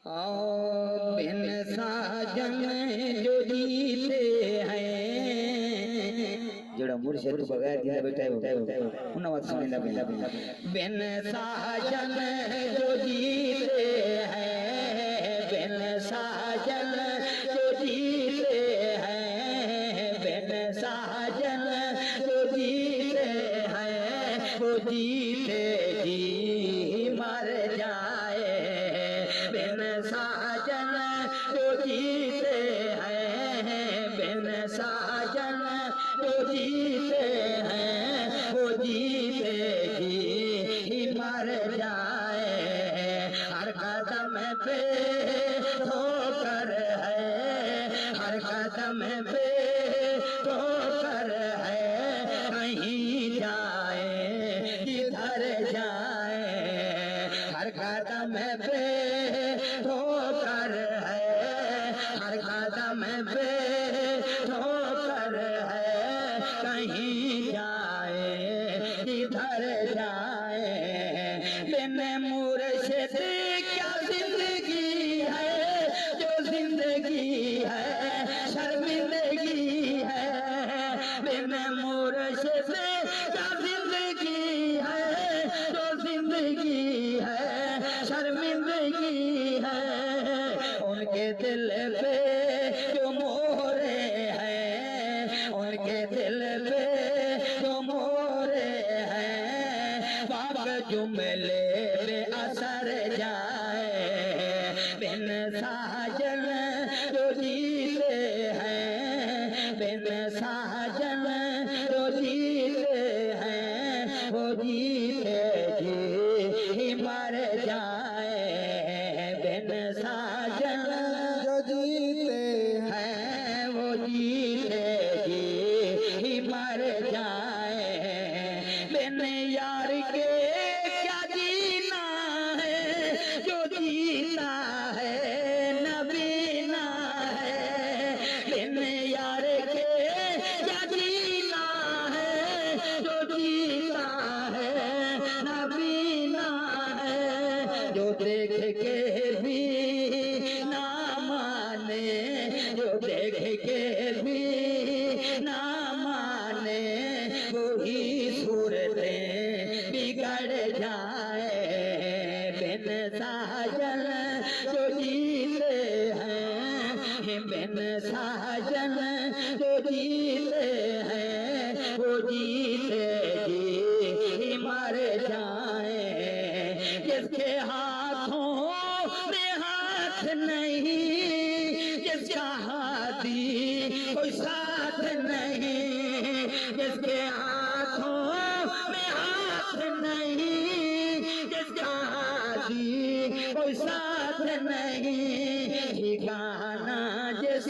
आओ बिन साजन जो जीते हैं जोड़ा मुर्शिद को बगैर दिया बेटा उन बात सुनिंदा बिन साजन जो जीते हैं बिन साजन जो जीते हैं बिन साजन जो जीते हैं वो जीते जी मर जाए बिन साजन जो जीते हैं बिन साजन जो जीते हैं वो जीते जी मर जाए हर कदम पे ठोकर है हर कदम पे ठोकर है कहीं जाए किधर जाए हर कदम पे ठोकर है हर कदम पे ठोकर है कहीं जाए किधर जाए बिन मुर्शिद क्या जिंदगी है जो जिंदगी है शर्मिंदगी है बिन मुर्शिद क्या जिंदगी है जो जिंदगी है शर्मिंदगी है उनके दिल पे जो मोहरे हैं उनके दिल पे जो मोहरे हैं बाबा जुमले पे असर जाए बिन साजन जो जीते हैं बिन साजन जो जीते हैं वो जीते जी मर जाए बिन साजन जो जीते हैं वो जीते जी मर जाए बिन यार के क्या जीना है जो जीता है नबीना है बिन यार के क्या जीना है जो जीता है नबीना है जो देख के भी ना माने जो देख के भी ना माने वही सूरतें बिगड़ जाए बिन साजन जो जीते हैं बिन साजन जो जीते हैं वो जीते जी मर जाए जिसके हाथों में हाथ नहीं जिसका हाथी कोई साथ नहीं जिसके हाथों में हाथ नहीं जिसका हाथी कोई साथ नहीं ठिकाना जिस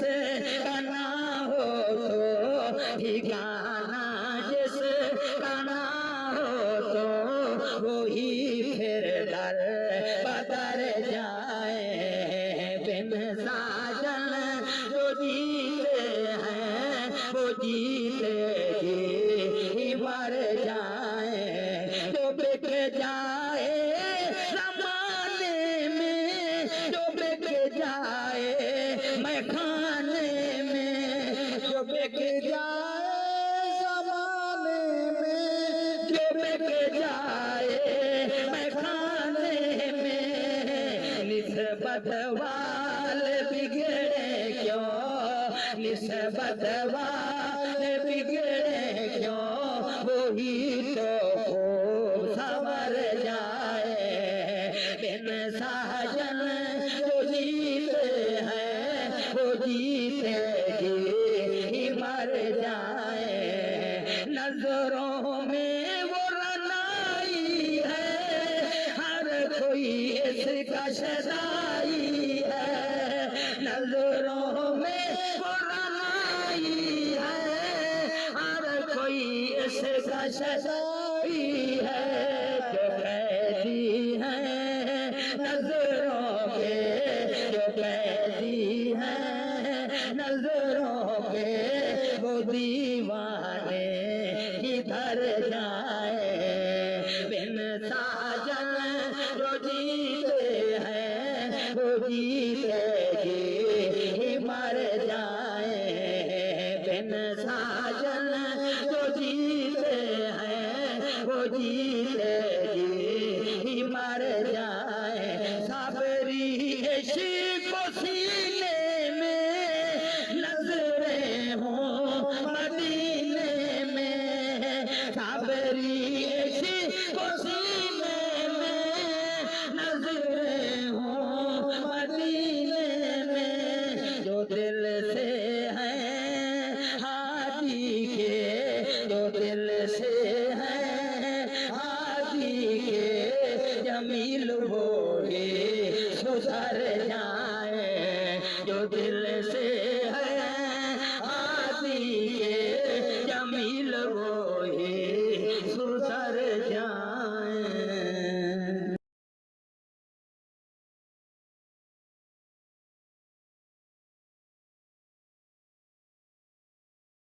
का ना हो तो ठिकाना जिस का ना हो तो वही फिर दर बदर जाए बिन साजन जो जीते हैं वो जीते ही मर जाए जो बिक जाए जमाने में जो बिक जाए मैं खाने में जो बिक जाए जमाने में जो बिक जाए मैं खाने में निस्बत वाले बिगड़े क्यों निस्बत वाले बिगड़े क्यों वही तो खूब संवर जाए बिन साजन जो जीते हैं वो जीते जी मर जाए नजरों में वो रनाई है हर कोई इसका सदाई है नजरों में वो रनाई है हर कोई इसका सदाई है जो कैदी है नजरों के जो कैदी है नजरों के वो दीवाने किधर जाए बिन साजन जो जीते हैं वो जी जमील वो ही सुधर जाए, जो दिल से है आती के जमील वो ही